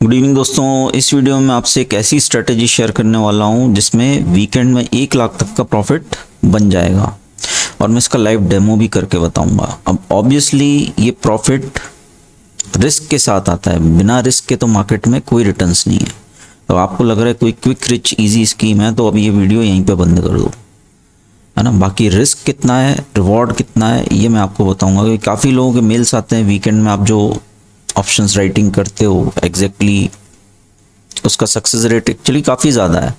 Good evening दोस्तों। इस video में आपसे एक ऐसी स्ट्रेटेजी शेयर करने वाला हूं जिसमें वीकेंड में 1 लाख तक का प्रॉफिट बन जाएगा और मैं इसका लाइव डेमो भी करके बताऊंगा। अब ऑब्वियसली ये प्रॉफिट रिस्क के साथ आता है, बिना रिस्क के तो मार्केट में कोई रिटर्न्स नहीं है। तो आपको लग रहा है कोई क्विक रिच इजी स्कीम है तो अब ये वीडियो यहीं पे बंद कर दो, है ना। बाकी रिस्क कितना है, रिवॉर्ड कितना है, ये मैं आपको बताऊंगा। क्योंकि काफ़ी लोगों के मेल्स आते हैं वीकेंड में आप जो ऑप्शंस राइटिंग करते हो एग्जैक्टली उसका सक्सेस रेट एक्चुअली काफ़ी ज़्यादा है,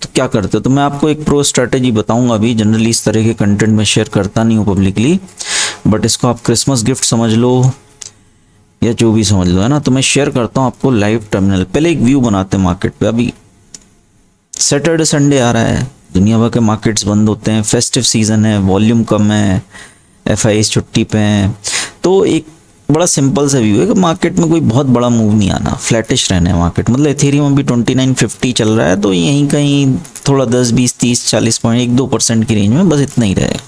तो क्या करते हो। तो मैं आपको एक प्रो स्ट्रैटेजी बताऊंगा। अभी जनरली इस तरह के कंटेंट में शेयर करता नहीं हूँ पब्लिकली, बट इसको आप क्रिसमस गिफ्ट समझ लो या जो भी समझ लो, है ना। तो मैं शेयर करता हूँ आपको लाइव टर्मिनल। पहले एक व्यू बनाते हैं मार्केट पे। अभी सैटरडे संडे आ रहा है, दुनिया भर के मार्केट्स बंद होते हैं, फेस्टिव सीजन है, वॉल्यूम कम है, एफआईज छुट्टी पे हैं। तो एक बड़ा सिंपल सा व्यू है कि मार्केट में कोई बहुत बड़ा मूव नहीं आना, फ्लैटिश रहना है मार्केट। मतलब एथेरियम अभी 2950 चल रहा है, तो यहीं कहीं थोड़ा 10 20 30 40 पॉइंट 1-2% की रेंज में बस इतना ही रहेगा।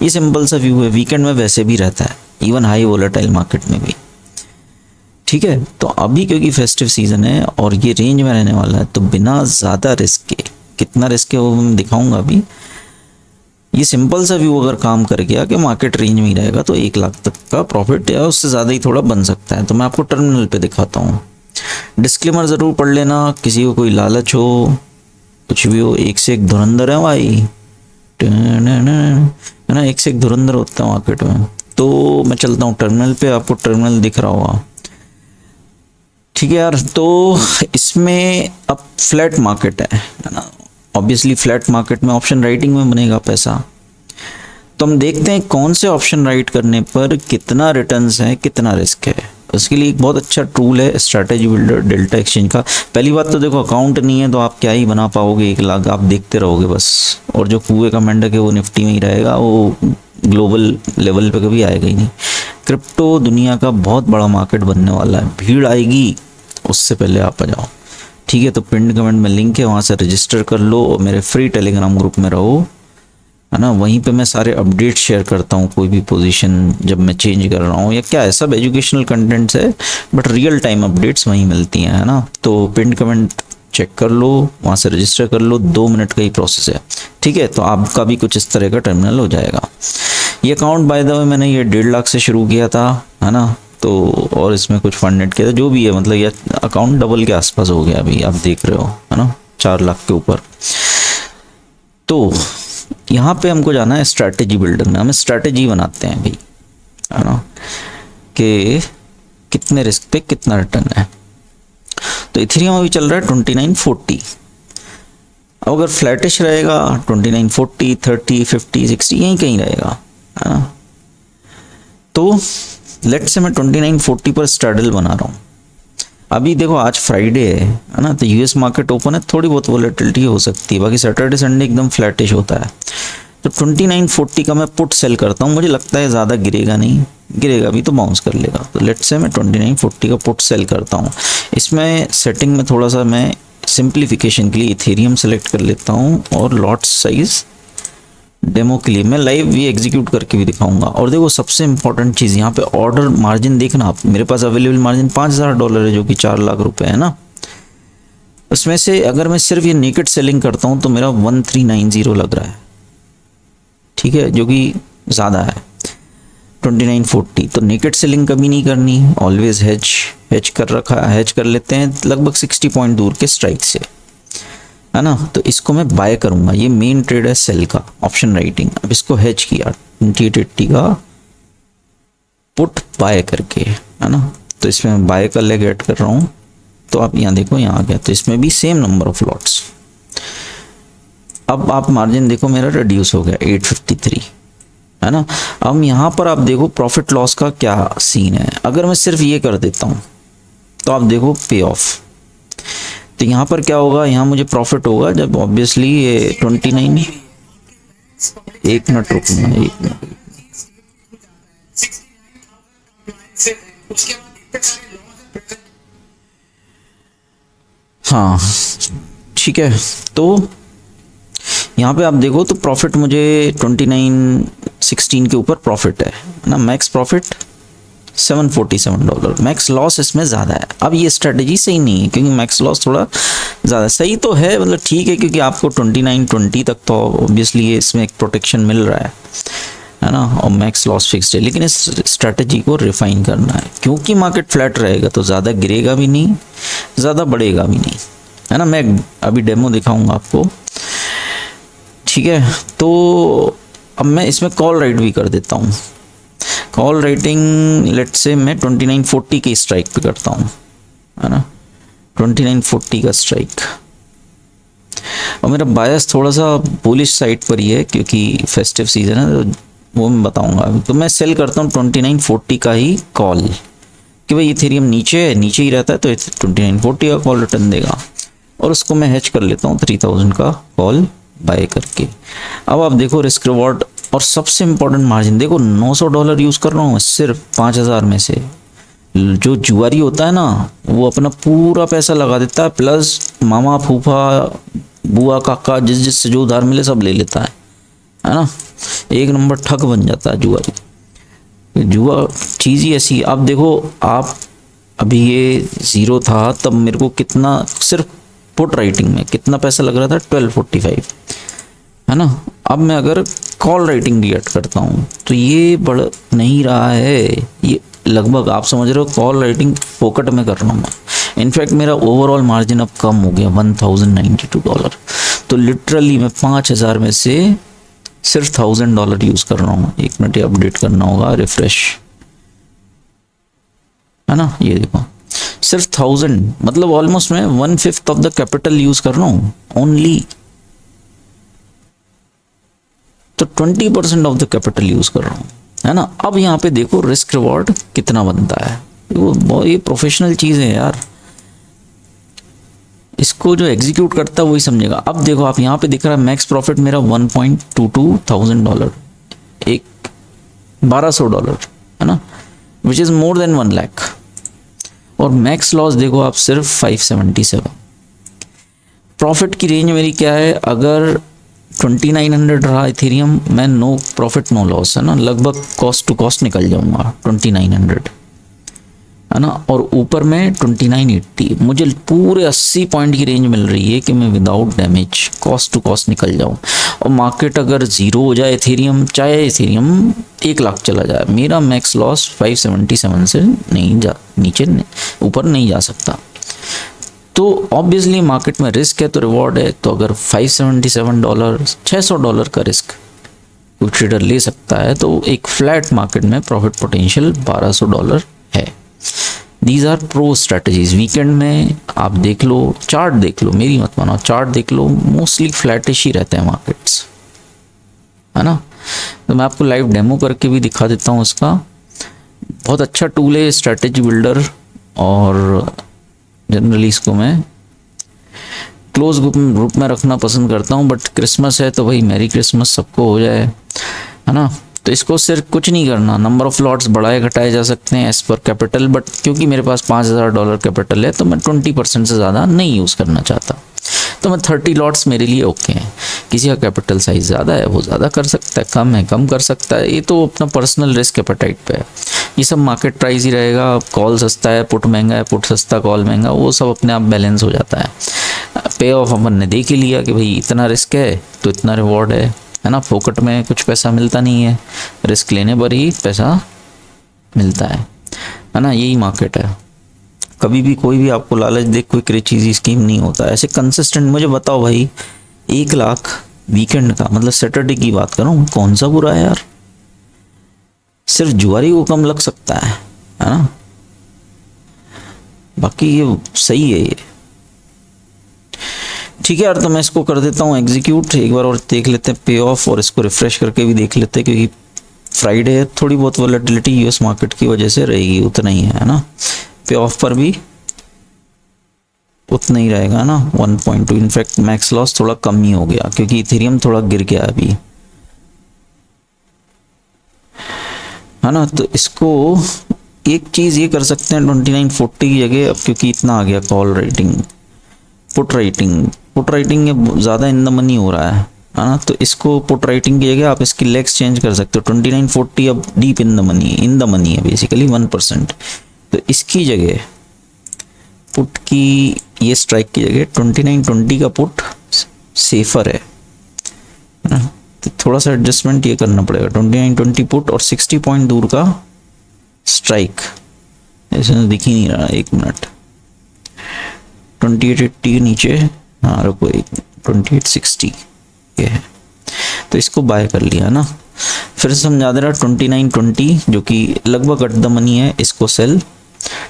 ये सिंपल सा व्यू है। वीकेंड में वैसे भी रहता है, इवन हाई वोलेटाइल मार्केट में भी, ठीक है। तो अभी क्योंकि फेस्टिव सीजन है और ये रेंज में रहने वाला है, तो बिना ज़्यादा रिस्क के, कितना रिस्क है वो मैं दिखाऊंगा अभी। ये सिंपल सा व्यू अगर काम कर गया कि मार्केट रेंज में ही रहेगा तो 1 लाख तक का प्रॉफिट या उससे ज़्यादा ही थोड़ा बन सकता है। तो मैं आपको टर्मिनल पे दिखाता हूँ। डिस्क्लेमर ज़रूर पढ़ लेना, किसी को कोई लालच हो, कुछ भी हो। एक से एक धुरंधर है भाई, है ना। एक से एक धुरंधर होता है मार्केट में। तो मैं चलता हूँ टर्मिनल पे, आपको टर्मिनल दिख रहा होगा, ठीक है यार। तो इसमें अब फ्लैट मार्केट है ना। ऑब्वियसली फ्लैट मार्केट में ऑप्शन राइटिंग में बनेगा पैसा। तो हम देखते हैं कौन से ऑप्शन राइट करने पर कितना रिटर्न्स है, कितना रिस्क है। उसके लिए एक बहुत अच्छा टूल है स्ट्रैटेजी बिल्डर डेल्टा एक्सचेंज का। पहली बात तो देखो, अकाउंट नहीं है तो आप क्या ही बना पाओगे 1 लाख, आप देखते रहोगे बस। और जो कुएं का मेंढक है वो निफ्टी में ही रहेगा, वो ग्लोबल लेवल पे कभी आएगा ही नहीं। क्रिप्टो दुनिया का बहुत बड़ा मार्केट बनने वाला है, भीड़ आएगी, उससे पहले आप आ जाओ, ठीक है। तो पिन कमेंट में लिंक है, वहाँ से रजिस्टर कर लो और मेरे फ्री टेलीग्राम ग्रुप में रहो, है ना। वहीं पे मैं सारे अपडेट शेयर करता हूँ, कोई भी पोजीशन जब मैं चेंज कर रहा हूँ या क्या है, सब एजुकेशनल कंटेंट्स है बट रियल टाइम अपडेट्स वहीं मिलती हैं, है ना। तो पिन कमेंट चेक कर लो, वहाँ से रजिस्टर कर लो, 2 मिनट का ही प्रोसेस है, ठीक है। तो आपका भी कुछ इस तरह का टर्मिनल हो जाएगा। ये अकाउंट बाय द वे मैंने ये 1.5 लाख से शुरू किया था, है ना। तो और इसमें कुछ फंडेड किया था, जो भी है, मतलब ये अकाउंट डबल के आसपास हो गया अभी, आप देख रहे हो, है ना, 4 लाख के ऊपर। तो यहाँ पे हमको जाना है स्ट्रैटेजी बिल्डर में। हम स्ट्रैटेजी बनाते हैं भाई, है ना, कि कितने रिस्क पे कितना रिटर्न है। तो इथेरियम अभी चल रहा है 2940। अब अगर फ्लैटिश रहेगा 2940 30 50 60 यहीं कहीं रहेगा, है ना। तो लेट से मैं 2940 पर स्ट्रैडल बना रहा हूँ। अभी देखो आज फ्राइडे है ना, तो यूएस मार्केट ओपन है, थोड़ी बहुत वोलेटिलिटी हो सकती है, बाकी सैटरडे संडे एकदम फ्लैटिश होता है। तो 2940 का मैं पुट सेल करता हूँ। मुझे लगता है ज़्यादा गिरेगा नहीं, गिरेगा भी तो बाउंस कर लेगा। तो लेट से मैं 2940 का पुट सेल करता हूँ। इसमें सेटिंग में थोड़ा सा मैं सिंप्लीफिकेशन के लिए इथेरियम सेलेक्ट कर लेता हूँ और लॉट साइज डेमो के लिए मैं लाइव भी एग्जीक्यूट करके भी दिखाऊंगा। और देखो सबसे इंपॉर्टेंट चीज़ यहाँ पे ऑर्डर मार्जिन देखना आप। मेरे पास अवेलेबल मार्जिन $5000 है, जो कि 4 लाख रुपए है ना। उसमें से अगर मैं सिर्फ ये नेकेड सेलिंग करता हूँ तो मेरा 1390 लग रहा है, ठीक है, जो कि ज़्यादा है 2940। तो नेकेड सेलिंग कभी नहीं करनी, ऑलवेज हेज कर रखा, हेज कर लेते हैं लगभग 60 पॉइंट दूर के स्ट्राइक से, है ना। तो इसको मैं बाय करूंगा। ये मेन ट्रेड है सेल का, ऑप्शन राइटिंग। अब इसको हेज किया 2880 का पुट बाय करके, है ना। तो इसमें मैं बाय का लेग ऐड कर रहा हूँ। तो आप यहाँ देखो, यहाँ आ गया, तो इसमें भी सेम नंबर ऑफ लॉट्स। अब आप मार्जिन देखो मेरा रिड्यूस हो गया 853, है ना। अब यहाँ पर आप देखो प्रॉफिट लॉस का क्या सीन है। अगर मैं सिर्फ ये कर देता हूँ तो आप देखो पे ऑफ। तो यहाँ पर क्या होगा, यहाँ मुझे प्रॉफिट होगा जब ऑब्वियसली ये 29, एक मिनट रुकना, एक मिनट। हाँ ठीक है। तो यहाँ पे आप देखो तो प्रॉफिट मुझे 2916 के ऊपर प्रॉफिट है ना, मैक्स प्रॉफिट $747। मैक्स लॉस इसमें ज़्यादा है। अब ये स्ट्रेटजी सही नहीं है क्योंकि मैक्स लॉस थोड़ा ज़्यादा सही तो है, मतलब ठीक है, क्योंकि आपको 2920 तक तो ऑब्वियसली ये इसमें एक प्रोटेक्शन मिल रहा है ना, और मैक्स लॉस फिक्स्ड है। लेकिन इस स्ट्रेटजी को रिफाइन करना है क्योंकि मार्केट फ्लैट रहेगा तो ज़्यादा गिरेगा भी नहीं, ज़्यादा बढ़ेगा भी नहीं, है ना। मैं अभी डेमो दिखाऊंगा आपको, ठीक है। तो अब मैं इसमें कॉल राइट भी कर देता हूँ। कॉल राइटिंग लेट से मैं 2940 के स्ट्राइक पे करता हूँ, है ना, 2940 का स्ट्राइक। और मेरा बायस थोड़ा सा बुलिश साइड पर ही है क्योंकि फेस्टिव सीजन है, तो वो मैं बताऊंगा। तो मैं सेल करता हूँ 2940 का ही कॉल कि भाई इथेरियम नीचे ही रहता है तो 2940 का कॉल रिटर्न देगा, और उसको मैं हेज कर लेता हूँ 3000 का कॉल बाय करके। अब आप देखो रिस्क रिवॉर्ड और सबसे इम्पोर्टेंट मार्जिन देखो, $900 यूज़ कर रहा हूँ सिर्फ 5000 में से। जो जुआरी होता है ना वो अपना पूरा पैसा लगा देता है, प्लस मामा फूफा बुआ काका जिससे जो उधार मिले सब ले लेता है ना। एक नंबर ठग बन जाता है जुआरी। जुआ चीज़ ही ऐसी। अब देखो आप, अभी ये 0 था तब मेरे को कितना, सिर्फ पुट राइटिंग में कितना पैसा लग रहा था, 1245, है ना। अब मैं अगर कॉल राइटिंग भी ऐड करता हूँ तो ये बढ़ नहीं रहा है, ये लगभग आप समझ रहे हो कॉल राइटिंग पॉकेट में कर रहा हूँ मैं। इनफैक्ट मेरा ओवरऑल मार्जिन अब कम हो गया $1092। तो लिटरली मैं 5000 में से सिर्फ $1000 यूज़ कर रहा हूँ। 1 मिनट, ये अपडेट करना होगा, रिफ्रेश, है ना। ये देखो सिर्फ 1000, मतलब ऑलमोस्ट मैं 1/5 ऑफ द कैपिटल यूज कर रहा हूँ ओनली। तो 20% ऑफ द कैपिटल यूज कर रहा हूँ, है ना। अब यहाँ पे देखो रिस्क रिवॉर्ड कितना बनता है, वो ये प्रोफेशनल चीज है यार, इसको जो एग्जीक्यूट करता है वही समझेगा। अब देखो आप यहाँ पे दिख रहा है मैक्स प्रॉफिट मेरा $1.22,000, एक $1200, है ना, which is more than 1 lakh. और मैक्स लॉस देखो आप सिर्फ 577। प्रॉफिट की रेंज मेरी क्या है, अगर 2900 रहा इथेरियम, मैं नो प्रॉफिट नो लॉस, है ना, लगभग कॉस्ट टू कॉस्ट निकल जाऊंगा 2900, है ना। और ऊपर में 2980, मुझे पूरे 80 पॉइंट की रेंज मिल रही है कि मैं without damage cost to cost निकल जाऊं। और मार्केट अगर 0 हो जाए इथेरियम, चाहे इथेरियम 1 लाख चला जाए, मेरा मैक्स लॉस 577 से नहीं जा, नीचे ऊपर नहीं जा सकता। तो ऑब्वियसली मार्केट में रिस्क है तो रिवॉर्ड है। तो अगर $577, $600 का रिस्क कोई ट्रेडर ले सकता है, तो एक फ्लैट मार्केट में प्रॉफिट पोटेंशियल $1200 है। These are pro strategies. Weekend में आप देख लो, चार्ट देख लो, मेरी मत मानो, चार्ट देख लो, मोस्टली फ्लैटिश ही रहते हैं मार्केट्स, है ना। तो मैं आपको लाइव डेमो करके भी दिखा देता हूँ इसका। बहुत अच्छा टूल है स्ट्रैटेजी बिल्डर, और जनरली इसको मैं क्लोज ग्रुप में रखना पसंद करता हूँ। बट क्रिसमस है तो भाई मैरी क्रिसमस सबको हो जाए, है ना। तो इसको सिर्फ कुछ नहीं करना, नंबर ऑफ लॉट्स बढ़ाए घटाए जा सकते हैं एज पर कैपिटल। बट क्योंकि मेरे पास $5000 कैपिटल है तो मैं 20% से ज़्यादा नहीं यूज़ करना चाहता, तो मैं 30 लॉट्स मेरे लिए ओके हैं। किसी का कैपिटल साइज ज़्यादा है वो ज़्यादा कर सकता है, कम है कम कर सकता है, ये तो अपना पर्सनल रिस्क एपेटाइट पे है। ये सब मार्केट प्राइस ही रहेगा। कॉल सस्ता है, पुट महंगा है, पुट सस्ता कॉल महंगा, वो सब अपने आप बैलेंस हो जाता है। पे ऑफ अपन ने देख ही लिया कि भाई इतना रिस्क है तो इतना रिवॉर्ड है ना। फोकट में कुछ पैसा मिलता नहीं है, रिस्क लेने पर ही पैसा मिलता है ना। यही मार्केट है। कभी भी कोई भी आपको लालच दे, कोई क्रेची स्कीम नहीं होता ऐसे कंसिस्टेंट। मुझे बताओ भाई, 1 लाख वीकेंड का, मतलब सैटरडे की बात कर रहा हूँ, कौन सा बुरा है यार। सिर्फ जुआरी को कम लग सकता है ना, बाकी ये सही है ये, ठीक है यार। तो मैं इसको कर देता हूँ एग्जीक्यूट, एक बार और देख लेते हैं पे ऑफ, और इसको रिफ्रेश करके भी देख लेते हैं क्योंकि फ्राइडे है, थोड़ी बहुत वॉलेटिलिटी यूएस मार्केट की वजह से रहेगी, उतना ही है ना। पे ऑफ पर भी उतना ही रहेगा ना, 1.2। इनफैक्ट मैक्स लॉस थोड़ा कम ही हो गया क्योंकि इथेरियम थोड़ा गिर गया अभी, है ना। तो इसको एक चीज़ ये कर सकते हैं 2940 की जगह, अब क्योंकि इतना आ गया कॉल राइटिंग, पुट राइटिंग ये ज़्यादा इन द मनी हो रहा है, है ना। तो इसको पुट राइटिंग की जगह आप इसकी लेग्स चेंज कर सकते हो। 2940 अब डीप इन द मनी है बेसिकली 1%। तो इसकी जगह पुट की, ये स्ट्राइक की जगह 2920 का पुट सेफर है ना। तो थोड़ा सा एडजस्टमेंट ये करना पड़ेगा, 2920 पुट और 60 पॉइंट दूर का स्ट्राइक। ऐसे दिख ही नहीं रहा, एक मिनट, 2880 नीचे, हाँ रुको, 2860 ये है। तो इसको बाय कर लिया ना। फिर समझा दे रहा 2920 जो कि लगभग अट द मनी है, इसको सेल,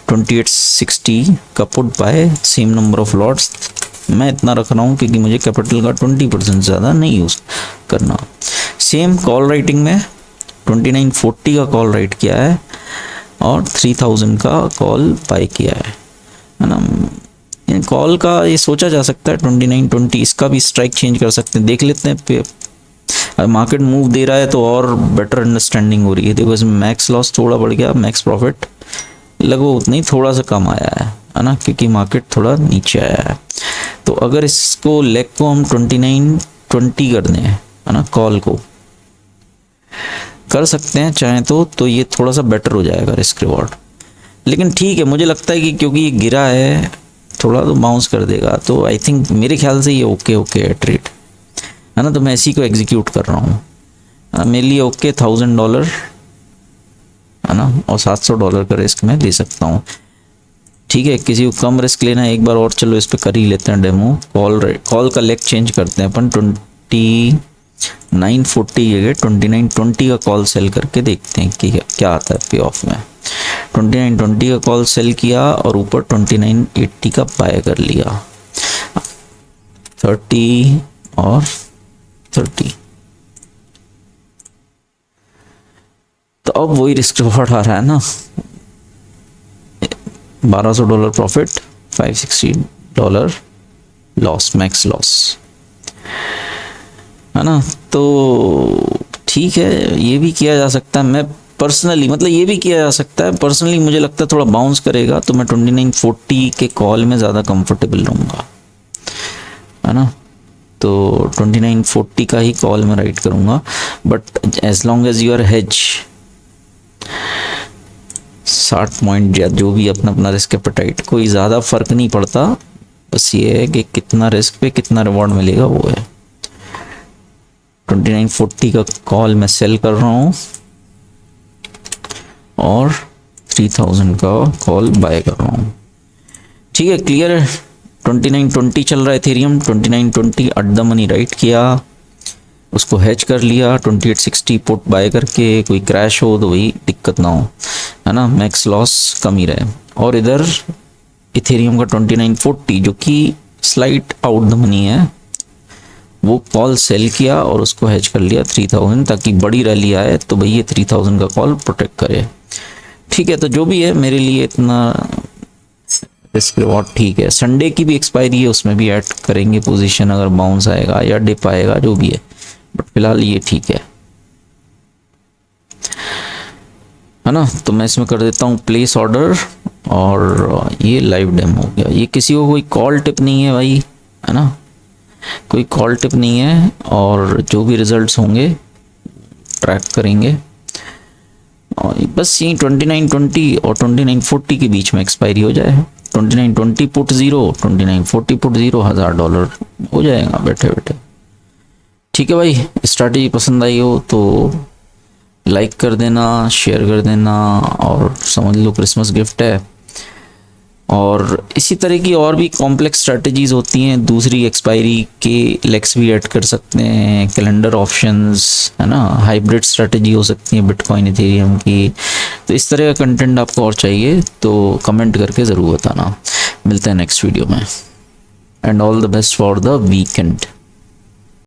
2860 का put buy, same number of lots. मैं इतना रख रहा हूँ क्योंकि मुझे कैपिटल का 20% ज़्यादा नहीं यूज़ करना। सेम कॉल राइटिंग में 2940 का कॉल राइट किया है और 3000 का कॉल बाय किया है ना। कॉल का ये सोचा जा सकता है 2920, इसका भी स्ट्राइक चेंज कर सकते हैं, देख लेते हैं। मार्केट मूव दे रहा है तो और बेटर अंडरस्टैंडिंग हो रही है। देखो इसमें मैक्स लॉस थोड़ा बढ़ गया, मैक्स प्रॉफिट लगभग उतना ही, थोड़ा सा कम आया है ना, क्योंकि मार्केट थोड़ा नीचे आया है। तो अगर इसको लेग को हम 2920 कर दें, है ना, कॉल को कर सकते हैं चाहे तो ये थोड़ा सा बेटर हो जाएगा रिस्क रिवॉर्ड। लेकिन ठीक है, मुझे लगता है कि क्योंकि ये गिरा है थोड़ा तो बाउंस कर देगा, तो आई थिंक मेरे ख्याल से ये ओके है ट्रेड, है ना। तो मैं इसी को एग्जीक्यूट कर रहा हूँ, मेरे लिए ओके $1000, है ना, और $700 का रिस्क मैं ले सकता हूँ। ठीक है, किसी को कम रिस्क लेना है एक बार और, चलो इस पर कर ही लेते हैं डेमो। कॉल का लेग चेंज करते हैं अपन, 2940 जगह 2920 का कॉल सेल करके देखते हैं कि क्या आता है पे ऑफ में। 2920 का कॉल सेल किया और ऊपर 2980 का बाय कर लिया, 30 और 30। तो अब वही रिस्क रिवॉर्ड आ रहा है ना, $1200 प्रॉफिट, $560 लॉस, मैक्स लॉस, है ना। तो ठीक है, ये भी किया जा सकता है। मैं पर्सनली, मतलब ये भी किया जा सकता है पर्सनली, मुझे लगता है थोड़ा बाउंस करेगा तो मैं 2940 के कॉल में ज़्यादा कंफर्टेबल रहूँगा, है ना। तो 2940 का ही कॉल में राइट करूँगा, but as long as your hedge 60 point या जो भी अपना रिस्क एपेटाइट, कोई ज़्यादा फर्क नहीं पड़ता, बस ये है कि कितना रिस्क पे कितना रिवॉर्ड मिलेगा वो है। 2940 का कॉल मैं सेल कर रहा हूँ और 3000 का कॉल बाय कर रहा हूँ। ठीक है, क्लियर है। 2920 चल रहा है Ethereum, 2920 at the money write किया, उसको हैच कर लिया 2860 पुट बाय करके, कोई क्रैश हो तो वही दिक्कत ना हो, है ना, मैक्स लॉस कम ही रहे। और इधर इथेरियम का 2940 जो कि स्लाइट आउट द मनी है, वो कॉल सेल किया और उसको हैच कर लिया 3000, ताकि बड़ी रैली आए तो भाई ये 3000 का कॉल प्रोटेक्ट करे। ठीक है, तो जो भी है मेरे लिए इतना रिस्क रिवॉर्ड ठीक है। संडे की भी एक्सपायरी है, उसमें भी ऐड करेंगे पोजीशन अगर बाउंस आएगा या डिप आएगा, जो भी है, बट फिलहाल ये ठीक है ना। तो मैं इसमें कर देता हूँ प्लेस ऑर्डर, और ये लाइव डेमो हो गया। ये किसी को कोई कॉल टिप नहीं है भाई, है ना, कोई कॉल टिप नहीं है, और जो भी रिजल्ट्स होंगे ट्रैक करेंगे। और बस यही 2920 और 2940 के बीच में एक्सपायरी हो जाए, 2920 पुट 0, 2940 पुट 0, $1000 हो जाएगा बैठे बैठे। ठीक है भाई, स्ट्रैटेजी पसंद आई हो तो लाइक कर देना, शेयर कर देना, और समझ लो क्रिसमस गिफ्ट है। और इसी तरह की और भी कॉम्प्लेक्स स्ट्रैटेजीज होती हैं, दूसरी एक्सपायरी के लेग्स भी ऐड कर सकते हैं, कैलेंडर ऑप्शंस, है ना, हाइब्रिड स्ट्रैटेजी हो सकती है बिटकॉइन इथेरियम की। तो इस तरह का कंटेंट आपको और चाहिए तो कमेंट करके ज़रूर बताना। मिलते हैं नेक्स्ट वीडियो में, and all the best for the weekend.